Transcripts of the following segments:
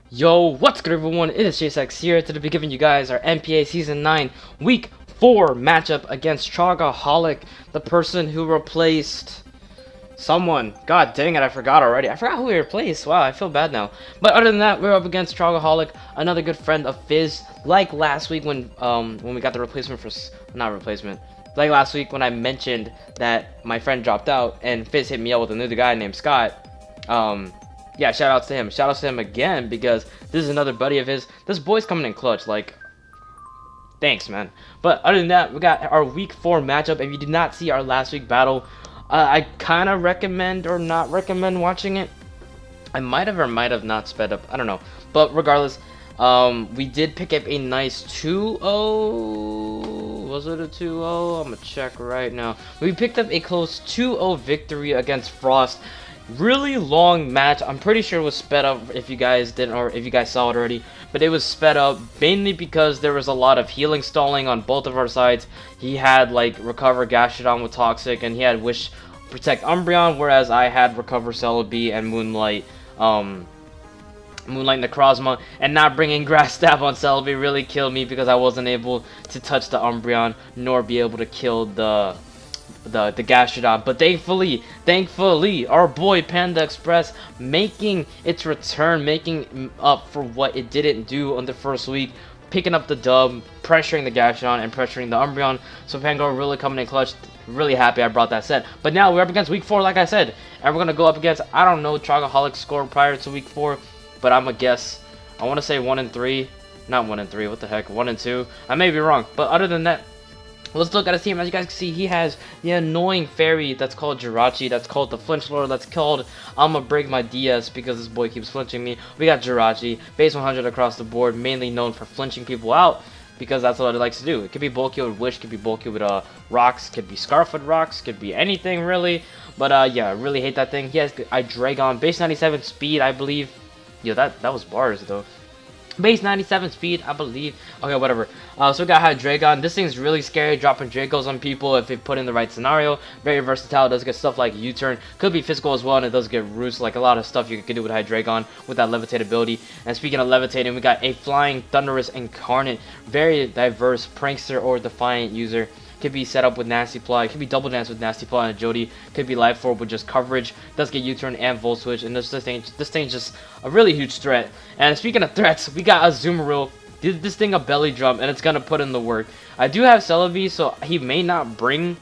Yo, what's good everyone? It is GlitchXCity here to be giving you guys our NPA Season 9 Week 4 matchup against Trogaholic, the person who replaced someone. God dang it, I forgot already. I forgot who we replaced. Wow, I feel bad now. But other than that, we're up against Trogaholic, another good friend of Fizz. Like last week when we got the replacement for... Not replacement. Like last week when I mentioned that my friend dropped out and Fizz hit me up with a new guy named Scott. Yeah, shout outs to him. Shout outs to him again because this is another buddy of his. This boy's coming in clutch. Like, thanks, man. But other than that, we got our Week 4 matchup. If you did not see our last week battle, I kind of recommend or not recommend watching it. I might have or might have not sped up. I don't know. But regardless, we did pick up a nice 2-0. Was it a 2-0? I'm going to check right now. We picked up a close 2-0 victory against Frost. Really long match. I'm pretty sure it was sped up if you guys didn't, or if you guys saw it already, but it was sped up mainly because there was a lot of healing stalling on both of our sides. He had like recover Gastrodon with Toxic, and he had Wish protect Umbreon, whereas I had recover Celebi and Moonlight Necrozma, and not bringing Grass Stab on Celebi really killed me because I wasn't able to touch the Umbreon nor be able to kill the Gastrodon. But thankfully, our boy Panda Express making its return, making up for what it didn't do on the first week, picking up the dub, pressuring the Gastrodon and pressuring the Umbreon. So Pango really coming in clutch. Really happy I brought that set. But now we're up against Week 4, like I said, and we're gonna go up against, I don't know Trogaholic's score prior to Week 4, but I'm gonna guess, I want to say 1-3, not 1-3. What the heck, 1-2. I may be wrong, but other than that, let's look at his team. As you guys can see, he has the annoying fairy that's called Jirachi, that's called the Flinch Lord, that's called I'ma break my DS because this boy keeps flinching me. We got Jirachi, base 100 across the board, mainly known for flinching people out because that's what it likes to do. It could be bulky with Wish, could be bulky with rocks, could be Scarf with rocks, could be anything really. But yeah, I really hate that thing. He has Dragon, base 97 speed, I believe. Yo, that was bars though. Base 97 speed, I believe. Okay, whatever. So we got Hydreigon. This thing's really scary, dropping Dracos on people if it put in the right scenario. Very versatile. It does get stuff like U-turn. Could be physical as well, and it does get roost. Like a lot of stuff you can do with Hydreigon with that levitate ability. And speaking of levitating, we got a Flying Thunderous Incarnate. Very diverse prankster or defiant user. Could be set up with Nasty Plot. Could be Double Dance with Nasty Plot and Jody. Could be Life Orb with just coverage. Does get U-turn and Volt Switch. And this thing's just a really huge threat. And speaking of threats, we got Azumarill. This thing a belly drum, and it's gonna put in the work. I do have Celebi, so he may not bring.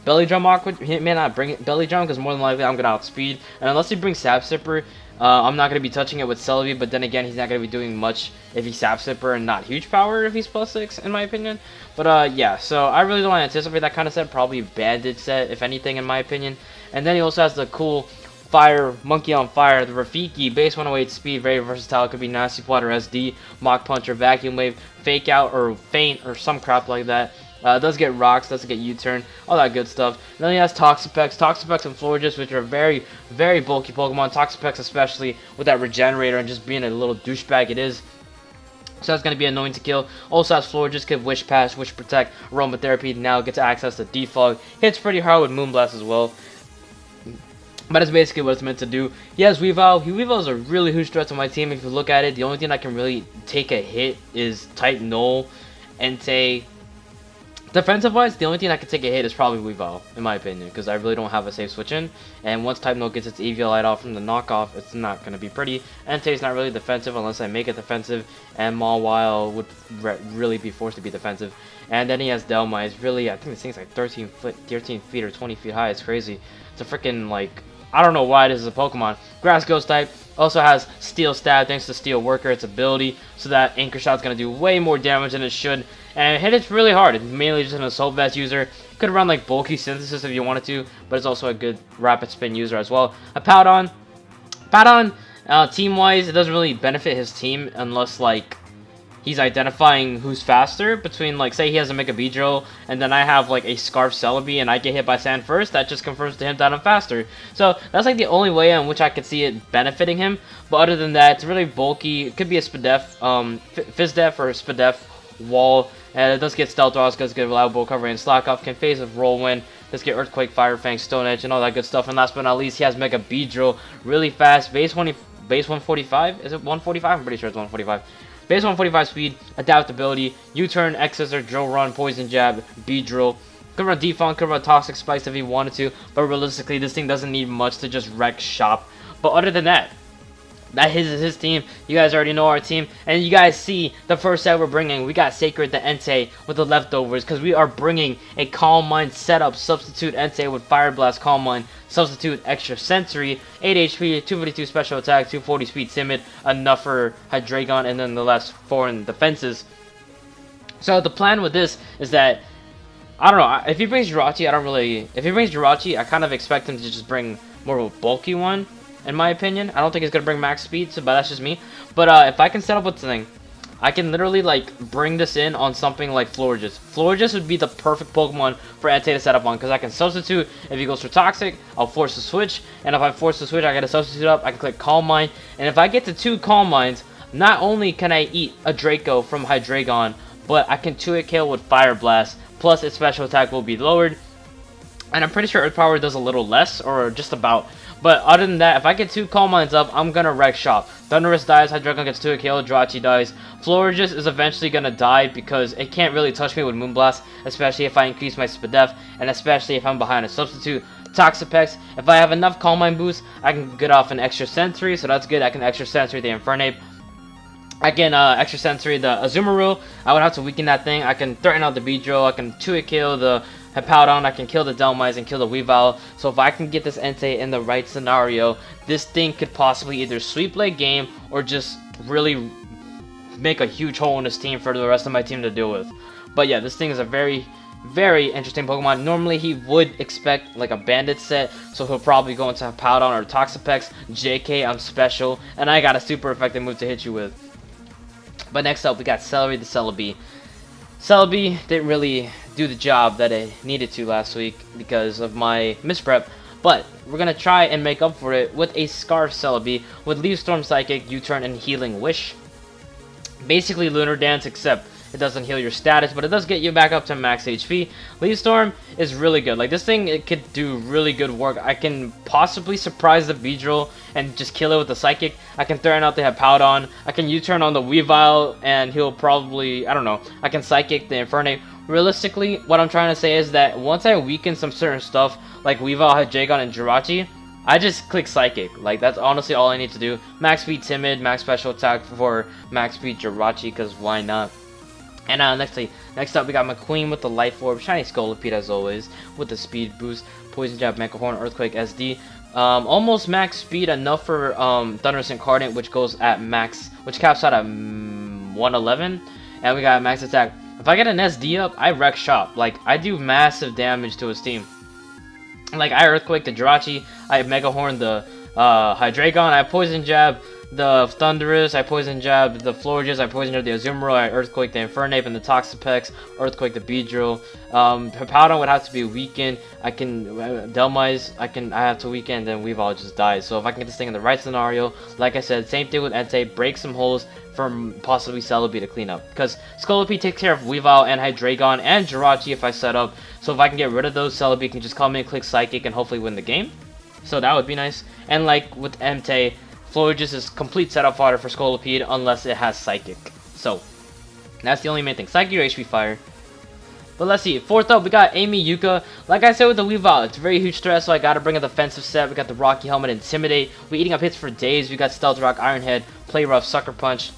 Belly Drum awkward. He may not bring Belly Drum because more than likely I'm gonna outspeed. And unless he brings Sap Sipper, I'm not going to be touching it with Celebi, but then again, he's not going to be doing much if he's Sap Sipper and not huge power if he's +6, in my opinion. But yeah, so I really don't anticipate that kind of set. Probably Bandit set, if anything, in my opinion. And then he also has the cool Fire, Monkey on Fire, the Rafiki, base 108 speed, very versatile. It could be Nasty Plot or SD, Mach Punch or Vacuum Wave, Fake Out or Faint or some crap like that. Does get rocks, does get U-turn, all that good stuff. And then he has Toxapex and Florges, which are very, very bulky Pokemon. Toxapex especially with that Regenerator and just being a little douchebag it is. So that's going to be annoying to kill. Also has Florges, give Wish Pass, Wish Protect, Aromatherapy, now gets access to Defog. Hits pretty hard with Moonblast as well. But that's basically what it's meant to do. He has Weavile. Weavile is a really huge threat to my team. If you look at it, the only thing that can really take a hit is Type Null, Entei. Defensive-wise, the only thing that can take a hit is probably Weavile, in my opinion, because I really don't have a safe switch in. And once Type Null gets its EV Light off from the knockoff, it's not going to be pretty. Entei's not really defensive unless I make it defensive, and Mawile would really be forced to be defensive. And then he has Delma. It's really, I think this thing's like 13 feet or 20 feet high. It's crazy. It's a freaking, like, I don't know why this is a Pokemon. Grass Ghost type. Also has Steel Stab thanks to Steel Worker, its ability, so that Anchor Shot's going to do way more damage than it should. And it hits really hard. It's mainly just an Assault Vest user. Could run like bulky Synthesis if you wanted to, but it's also a good Rapid Spin user as well. A Powdon. Team-wise, it doesn't really benefit his team unless like he's identifying who's faster between, like, say he has a Mega Beedrill and then I have like a Scarf Celebi and I get hit by Sand first, that just confirms to him that I'm faster. So that's like the only way in which I could see it benefiting him. But other than that, it's really bulky. It could be a Spadef, Fizdef or Spadef Wall. And it does get Stealth Ross, does get Reliable Recovery and Slack Off, can phase with Whirlwind, does get Earthquake, Fire Fang, Stone Edge, and all that good stuff. And last but not least, he has Mega Beedrill, really fast, base base 145. Is it 145? I'm pretty sure it's 145. Base 145 speed, adaptability, U-turn, X-scissor, drill run, poison jab, B-drill. Could run defunk, could run toxic spikes if he wanted to, but realistically this thing doesn't need much to just wreck shop. But other than that, that is his team. You guys already know our team. And you guys see the first set we're bringing. We got Sacred the Entei with the leftovers. Because we are bringing a Calm Mind setup. Substitute Entei with Fire Blast Calm Mind. Substitute Extra Sensory. 8 HP, 252 special attack, 240 speed timid. Enough for Hydreigon. And then the last 4 in defenses. So the plan with this is that, I don't know. If he brings Jirachi, if he brings Jirachi, I kind of expect him to just bring more of a bulky one. In my opinion, I don't think he's gonna bring max speed, so but that's just me. But if I can set up with something, I can literally like bring this in on something like Florges. Florges would be the perfect Pokemon for Entei to set up on, because I can substitute. If he goes for Toxic, I'll force the switch, and if I force the switch, I get a substitute up. I can click Calm Mind, and if I get to 2 Calm Minds, not only can I eat a Draco from Hydreigon, but I can 2-hit KO with Fire Blast. Plus, its special attack will be lowered, and I'm pretty sure Earth Power does a little less, or just about. But other than that, if I get 2 Calm Minds up, I'm gonna wreck shop. Thunderous dies, Hydreigon gets 2 KO, Jirachi dies. Florges is eventually gonna die because it can't really touch me with Moonblast, especially if I increase my Spadef, and especially if I'm behind a substitute. Toxapex, if I have enough Calm Mind boost, I can get off an Extra Sensory, so that's good. I can Extra Sensory the Infernape. I can Extra Sensory the Azumarill. I would have to weaken that thing. I can threaten out the Beedrill. I can 2-hit kill the Hippowdon. I can kill the Dhelmise and kill the Weavile. So if I can get this Entei in the right scenario, this thing could possibly either sweep late game or just really make a huge hole in this team for the rest of my team to deal with. But yeah, this thing is a very, very interesting Pokemon. Normally he would expect like a Bandit set, so he'll probably go into Hippowdon or Toxapex. JK, I'm special, and I got a super effective move to hit you with. But next up, we got Celebi the Celebi. Celebi didn't really do the job that it needed to last week because of my misprep, but we're going to try and make up for it with a Scarf Celebi with Leaf Storm Psychic, U-turn, and Healing Wish. Basically Lunar Dance, except it doesn't heal your status, but it does get you back up to max HP. Leaf Storm is really good. Like, this thing, it could do really good work. I can possibly surprise the Beedrill and just kill it with the Psychic. I can threaten out the Hippowdon. I can U-turn on the Weavile, and he'll probably, I don't know, I can Psychic the Infernape. Realistically, what I'm trying to say is that once I weaken some certain stuff, like Weavile, Hydreigon, and Jirachi, I just click Psychic. Like, that's honestly all I need to do. Max Speed Timid, Max Special Attack for Max Speed Jirachi, because why not? And next up, we got McQueen with the Life Orb, Shiny Scolipede as always, with the Speed Boost, Poison Jab, Mecha Horn, Earthquake SD. Almost max speed, enough for Thunderous Incarnate, which goes at max, which caps out at 111. And we got max attack. If I get an SD up, I wreck shop. Like, I do massive damage to his team. Like, I Earthquake the Jirachi, I Mega Horn the Hydreigon, I Poison Jab the Thunderous, I Poison Jab the Florges, I Poison Jab the Azumarill, I Earthquake the Infernape and the Toxapex, Earthquake the Beedrill. Hippowdon would have to be weakened. I can Dhelmise, I have to weaken, then Weavile just dies. So if I can get this thing in the right scenario, like I said, same thing with Entei, break some holes for possibly Celebi to clean up. Because Scolipede takes care of Weavile and Hydreigon and Jirachi if I set up. So if I can get rid of those, Celebi can just come in, click Psychic, and hopefully win the game. So that would be nice. And like with Entei, Florges is complete setup fodder for Scolipede unless it has Psychic. So that's the only main thing. Psychic or HP Fire. But let's see. Fourth up, we got Amy Yuka. Like I said with the Weavile, it's a very huge threat, so I gotta bring a defensive set. We got the Rocky Helmet, Intimidate. We're eating up hits for days. We got Stealth Rock, Iron Head, Play Rough, Sucker Punch.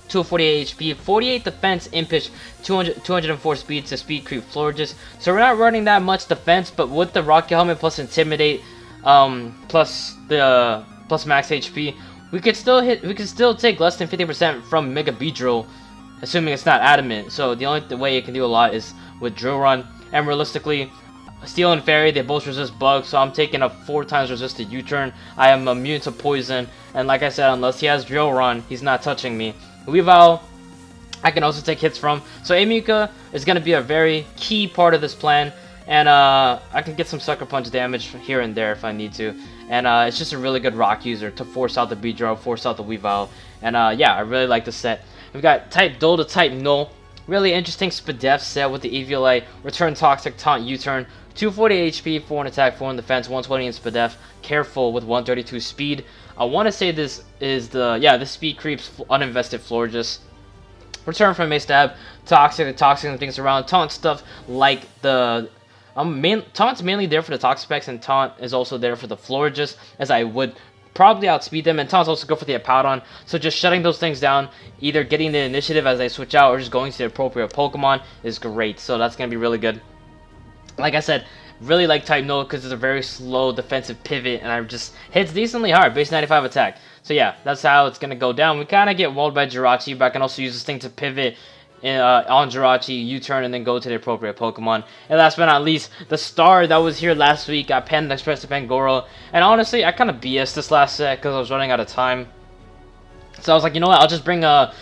248 HP, 48 defense, Impish, 204 speed to speed creep Florges. So we're not running that much defense, but with the Rocky Helmet plus Intimidate, plus max HP, we could still take less than 50% from Mega Beedrill, assuming it's not adamant. So the only way it can do a lot is with Drill Run. And realistically, Steel and Fairy, they both resist bugs, so I'm taking a 4 times resisted U-turn. I am immune to poison, and like I said, unless he has Drill Run, he's not touching me. Weavile, I can also take hits from. So Amy Yuka is going to be a very key part of this plan. And I can get some Sucker Punch damage here and there if I need to. And it's just a really good rock user to force out the Beedrill, force out the Weavile. And yeah, I really like the set. We've got Type Dull to Type Null. Really interesting Spadef set with the Eviolite, Return Toxic, Taunt U-turn, 240 HP, 4 in attack, 4 in defense, 120 in speed def. Careful with 132 speed. I want to say this is the speed creeps uninvested Florges. Return from Mace Stab, Toxic and things around, Taunt stuff like the Taunt's mainly there for the Toxic specs, and Taunt is also there for the Florges, as I would probably outspeed them, and Taunt's also go for the Apoudon. So just shutting those things down, either getting the initiative as they switch out or just going to the appropriate Pokemon is great. So that's going to be really good. Like I said, really like type No because it's a very slow defensive pivot, and I just hits decently hard, base 95 attack. So yeah, that's how it's going to go down. We kind of get walled by Jirachi, but I can also use this thing to pivot on Jirachi, U-turn, and then go to the appropriate Pokemon. And last but not least, the star that was here last week got Panda Express to Pangoro. And honestly, I kind of BS'd this last set because I was running out of time. So I was like, you know what, I'll just bring a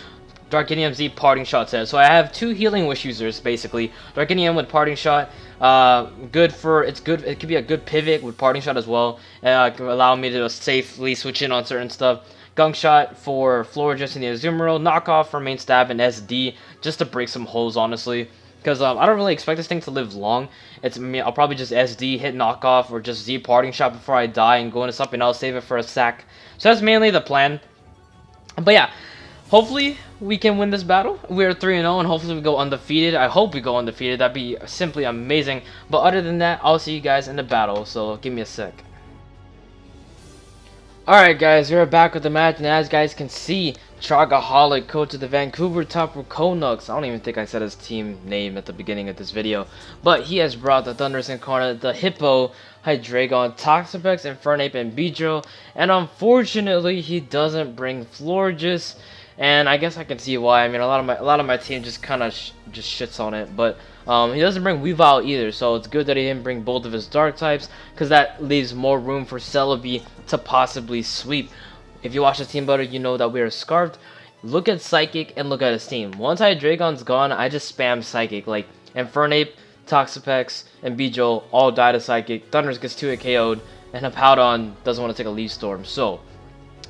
Darkinium Z Parting Shot set. So I have 2 Healing Wish users, basically. Darkinium with Parting Shot. It could be a good pivot with Parting Shot as well. Could allow me to safely switch in on certain stuff. Gunk Shot for Florges and the Azumarill, Knockoff for Main Stab and SD, just to break some holes, honestly. Because I don't really expect this thing to live long. I'll probably just SD, hit Knockoff, or just Z Parting Shot before I die and go into something else, save it for a sack. So that's mainly the plan. But yeah, hopefully we can win this battle. We're 3-0, and hopefully we go undefeated. I hope we go undefeated. That'd be simply amazing. But other than that, I'll see you guys in the battle, so give me a sec. Alright guys, we're back with the match, and as guys can see, Trogaholic, coach of the Vancouver Tapu Konucks. I don't even think I said his team name at the beginning of this video. But he has brought the Thunderous Incarnate, the Hippo, Hydreigon, Toxapex, Infernape, and Beedrill. And unfortunately, he doesn't bring Florges. And I guess I can see why. I mean, a lot of my team just kind of just shits on it. But he doesn't bring Weavile either, so it's good that he didn't bring both of his dark types, because that leaves more room for Celebi to possibly sweep. If you watch the team builder, you know that we are scarfed. Look at Psychic and look at his team. Once Hydreigon's gone, I just spam Psychic. Like Infernape, Toxapex, and Beedrill all die to Psychic. Thundurus gets 2 KO'd, and Apoudon doesn't want to take a Leaf Storm. So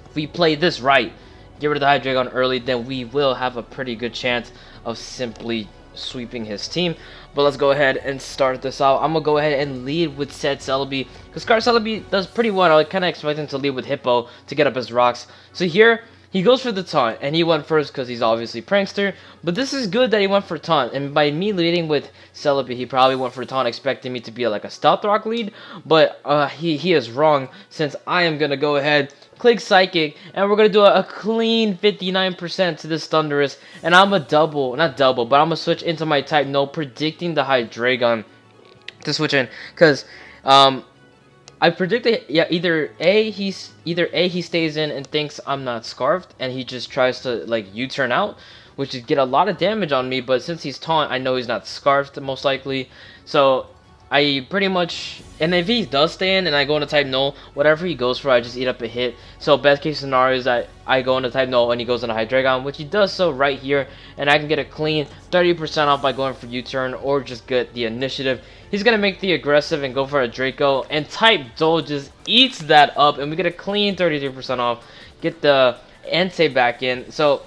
if we play this right, get rid of the Hydreigon early, then we will have a pretty good chance of simply sweeping his team. But let's go ahead and start this out. I'm gonna go ahead and lead with said Celebi, because Celebi does pretty well. I kind of expect him to lead with Hippo to get up his rocks. So here he goes for the taunt, and he went first because he's obviously prankster. But this is good that he went for taunt, and by me leading with Celebi, he probably went for taunt expecting me to be like a Stealth Rock lead. But he is wrong, since I am gonna go ahead, click Psychic, and we're going to do a clean 59% to this Thundurus, and I'm going to not double, but I'm going to switch into my type No, predicting the Hydreigon to switch in, because I predicted, yeah, either A, he stays in and thinks I'm not scarfed, and he just tries to, like, U-turn out, which would get a lot of damage on me, but since he's taunt, I know he's not scarfed, most likely, so I pretty much, and if he does stay in and I go into type No, whatever he goes for, I just eat up a hit. So best case scenario is that I go into type No and he goes into Hydreigon, which he does so right here, and I can get a clean 30% off by going for U-turn or just get the initiative. He's going to make the aggressive and go for a Draco, and type Do just eats that up, and we get a clean 33% off, get the Entei back in. So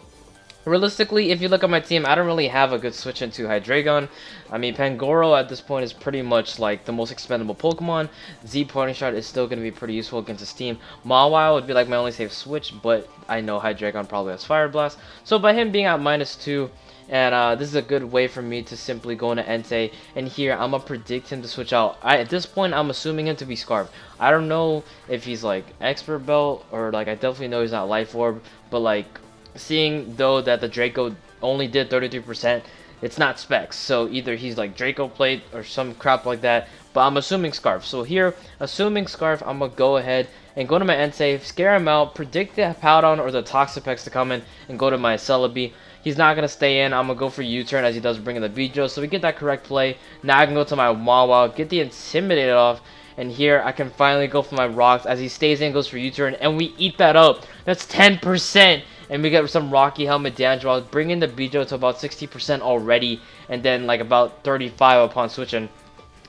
realistically, if you look at my team, I don't really have a good switch into Hydreigon. I mean, Pangoro at this point is pretty much like the most expendable Pokemon. Z Parting Shot is still going to be pretty useful against his team. Mawile would be like my only safe switch, but I know Hydreigon probably has Fire Blast. So by him being at -2, and this is a good way for me to simply go into Entei. And here, I'm going to predict him to switch out. At this point, I'm assuming him to be Scarf. I don't know if he's like Expert Belt, or like I definitely know he's not Life Orb, but like seeing though that the Draco only did 33%, it's not specs, so either he's like Draco Plate or some crap like that, but I'm assuming Scarf. So here, assuming Scarf, I'm gonna go ahead and go to my Entei, scare him out, predict the Powdon or the Toxapex to come in, and go to my Celebi. He's not gonna stay in. I'm gonna go for U-turn as he does bring in the Beedrill, so we get that correct play. Now I can go to my Mawile, get the Intimidated off, and here I can finally go for my rocks as he stays in, goes for U-turn, and we eat that up. That's 10%. And we get some Rocky Helmet damage while bringing the Beedrill to about 60% already, and then like about 35 upon switching.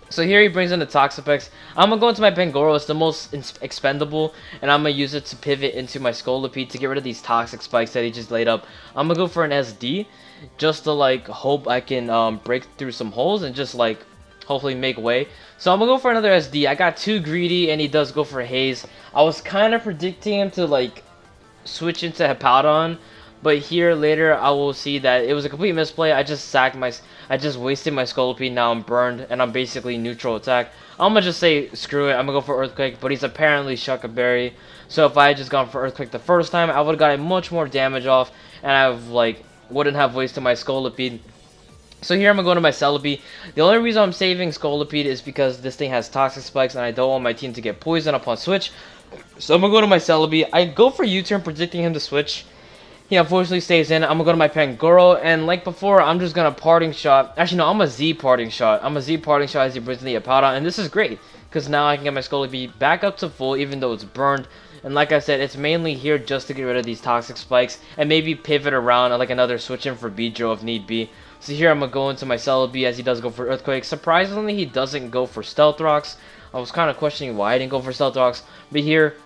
So here he brings in the Toxapex. I'm going to go into my Pangoro. It's the most expendable, and I'm going to use it to pivot into my Scolipede to get rid of these toxic spikes that he just laid up. I'm going to go for an SD just to like hope I can break through some holes and just like hopefully make way. So I'm gonna go for another SD. I got too greedy, and he does go for Haze. I was kind of predicting him to like switch into Hippowdon, but here later I will see that it was a complete misplay. I just wasted my Scolipede. Now I'm burned, and I'm basically neutral attack. I'm gonna just say screw it. I'm gonna go for Earthquake, but he's apparently Shuckaberry. So if I had just gone for Earthquake the first time, I would have gotten much more damage off, and I wouldn't have wasted my Scolipede. So here I'm going to go to my Celebi. The only reason I'm saving Scolipede is because this thing has Toxic Spikes and I don't want my team to get poisoned upon switch. So I'm going to go to my Celebi. I go for U-turn predicting him to switch. He unfortunately stays in. I'm going to go to my Pangoro. And like before, I'm just going to Parting Shot. Actually, no, I'm a Z Parting Shot. I'm a Z Parting Shot as he brings in the Hippowdon. And this is great because now I can get my Scolipede back up to full even though it's burned. And like I said, it's mainly here just to get rid of these Toxic Spikes and maybe pivot around like another switch in for Beedrill if need be. So here I'm going to go into my Celebi as he does go for Earthquake. Surprisingly, he doesn't go for Stealth Rocks. I was kind of questioning why I didn't go for Stealth Rocks. But here,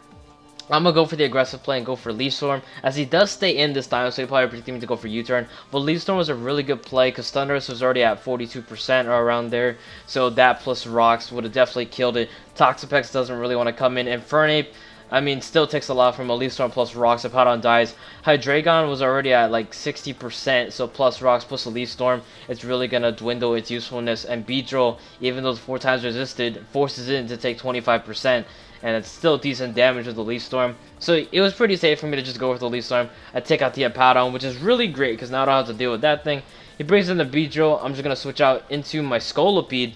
I'm going to go for the aggressive play and go for Leaf Storm. As he does stay in this time, so he probably predicted me to go for U-turn. But Leaf Storm was a really good play because Thundurus was already at 42% or around there. So that plus Rocks would have definitely killed it. Toxapex doesn't really want to come in. Infernape, I mean, still takes a lot from a Leaf Storm plus Rocks. Hippowdon dies. Hydreigon was already at like 60%, so plus Rocks plus a Leaf Storm, it's really going to dwindle its usefulness. And Beedrill, even though it's 4 times resisted, forces it to take 25%, and it's still decent damage with the Leaf Storm. So it was pretty safe for me to just go with the Leaf Storm. I take out the Hippowdon, which is really great because now I don't have to deal with that thing. He brings in the Beedrill. I'm just going to switch out into my Scolipede.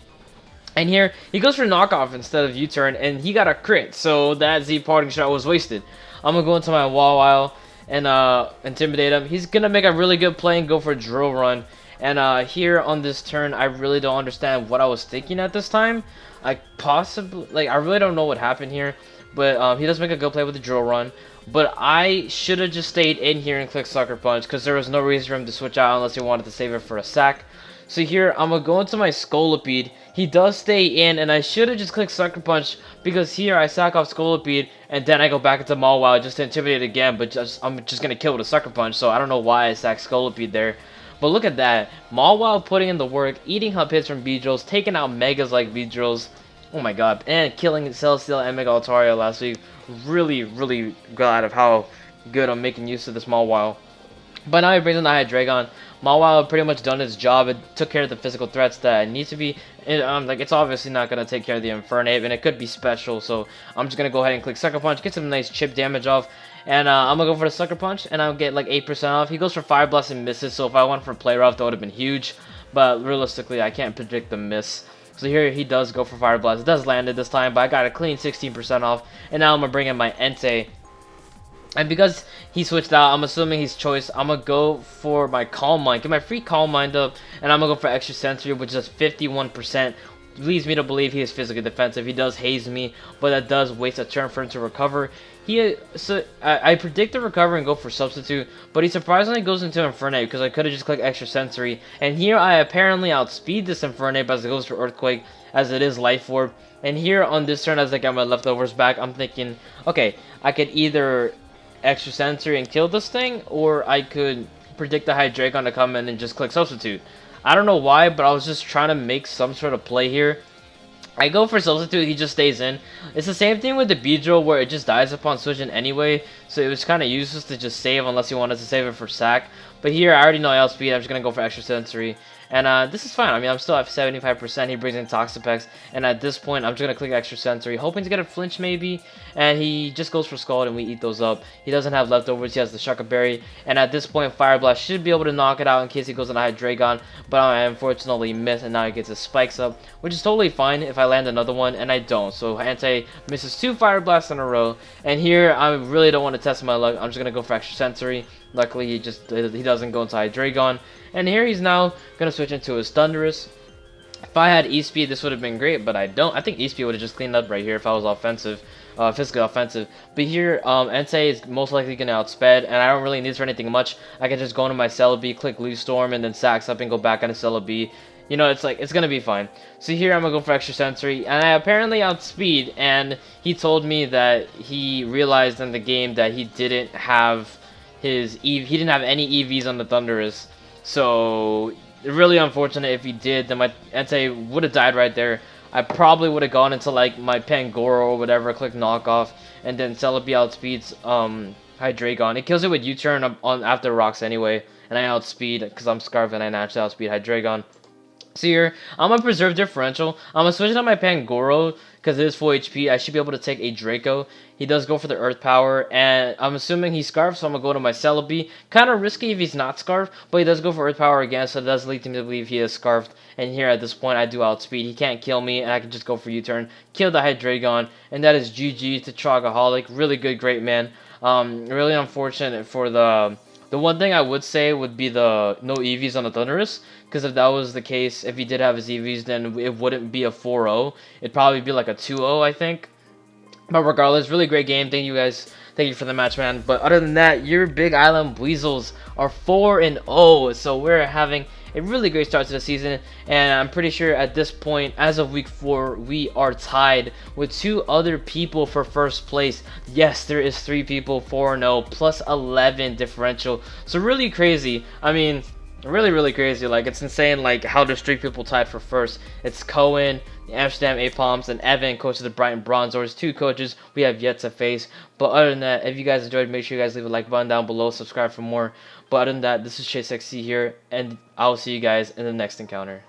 And here, he goes for knockoff instead of U-turn, and he got a crit, so that Z Parting Shot was wasted. I'm going to go into my Wow and intimidate him. He's going to make a really good play and go for Drill Run. And here on this turn, I really don't understand what I was thinking at this time. I really don't know what happened here, but he does make a good play with the Drill Run. But I should have just stayed in here and clicked Sucker Punch, because there was no reason for him to switch out unless he wanted to save it for a sack. So here, I'm going to go into my Scolipede. He does stay in, and I should have just clicked Sucker Punch, because here I sack off Scolipede, and then I go back into Mawile just to intimidate again, but I'm just going to kill with a Sucker Punch, so I don't know why I sacked Scolipede there. But look at that. Mawile putting in the work, eating up hits from Beedrills, taking out Megas like Beedrills. Oh my god. And killing Celesteela and Mega Altaria last week. Really, really glad of how good I'm making use of this Mawile. But now he brings in the Hydreigon. Mawile pretty much done its job. It took care of the physical threats that need to be. It's obviously not going to take care of the Infernape, and it could be special. So I'm just going to go ahead and click Sucker Punch, get some nice chip damage off. And I'm going to go for the Sucker Punch, and I'll get like 8% off. He goes for Fire Blast and misses, so if I went for Play Rough, that would have been huge. But realistically, I can't predict the miss. So here he does go for Fire Blast. It does land it this time, but I got a clean 16% off. And now I'm going to bring in my Entei. And because he switched out, I'm assuming he's choice. I'm going to go for my Calm Mind. Get my free Calm Mind up. And I'm going to go for Extra Sensory, which is 51%. Leads me to believe he is physically defensive. He does haze me, but that does waste a turn for him to recover. I predict to recover and go for Substitute, but he surprisingly goes into Infernape because I could have just clicked Extra Sensory. And here I apparently outspeed this Infernape as it goes for Earthquake, as it is Life Orb. And here on this turn, as I get my leftovers back, I'm thinking, okay, I could either Extra Sensory and kill this thing, or I could predict the Hydreigon to come in and just click Substitute. I don't know why, but I was just trying to make some sort of play here. I go for Substitute, he just stays in. It's the same thing with the Beedrill where it just dies upon switching anyway, so it was kind of useless to just save unless you wanted to save it for sack. But here, I already know I outspeed, I'm just going to go for Extra Sensory. And this is fine. I mean, I'm still at 75%. He brings in Toxapex. And at this point, I'm just going to click Extra Sensory, hoping to get a flinch maybe. And he just goes for Scald, and we eat those up. He doesn't have leftovers. He has the Shuckaberry. And at this point, Fire Blast should be able to knock it out in case he goes on a Hydreigon. But I unfortunately missed, and now he gets his spikes up, which is totally fine if I land another one, and I don't. So Entei misses 2 Fire Blasts in a row. And here, I really don't want to test my luck. I'm just going to go for Extra Sensory. Luckily, he doesn't go into Hydreigon. And here he's now going to switch into his Thundurus. If I had E-Speed, this would have been great, but I don't. I think E-Speed would have just cleaned up right here if I was offensive, physically offensive. But here, Entei is most likely going to outsped, and I don't really need for anything much. I can just go into my Celebi, click Leaf Storm, and then Sax up and go back onto Celebi. You know, it's going to be fine. So here I'm going to go for Extra Sensory, and I apparently outspeed, and he told me that he realized in the game that he didn't have he didn't have any EVs on the Thundurus. So really unfortunate if he did. Then my Entei would have died right there. I probably would have gone into like my Pangoro or whatever, click knockoff, and then Celebi outspeeds Hydreigon. It kills it with U-turn on after rocks anyway, and I outspeed because I'm Scarf and I naturally outspeed Hydreigon. So here, I'm going to preserve differential. I'm going to switch it on my Pangoro because it is full HP. I should be able to take a Draco. He does go for the Earth Power, and I'm assuming he's Scarf, so I'm going to go to my Celebi. Kind of risky if he's not Scarf, but he does go for Earth Power again, so it does lead me to believe he is Scarfed. And here at this point, I do outspeed. He can't kill me, and I can just go for U-turn, kill the Hydreigon, and that is GG to Trogaholic. Really good, great man. Really unfortunate for the... The one thing I would say would be the no EVs on the Thundurus, because if that was the case, if he did have his EVs, then it wouldn't be a 4-0. It'd probably be like a 2-0, I think. But regardless, really great game. Thank you guys. Thank you for the match, man. But other than that, your Big Island Weasels are 4-0. So we're having a really great start to the season. And I'm pretty sure at this point, as of week 4, we are tied with 2 other people for first place. Yes, there is 3 people, 4-0, plus 11 differential. So really crazy. I mean, really crazy. Like, it's insane, like, how there's 3 people tied for first. It's Cohen, the Amsterdam A-Palms, and Evan, coach of the Brighton Bronzors. 2 coaches we have yet to face. But other than that, if you guys enjoyed, make sure you guys leave a like button down below, subscribe for more. But other than that, this is GlitchXCity here, and I'll see you guys in the next encounter.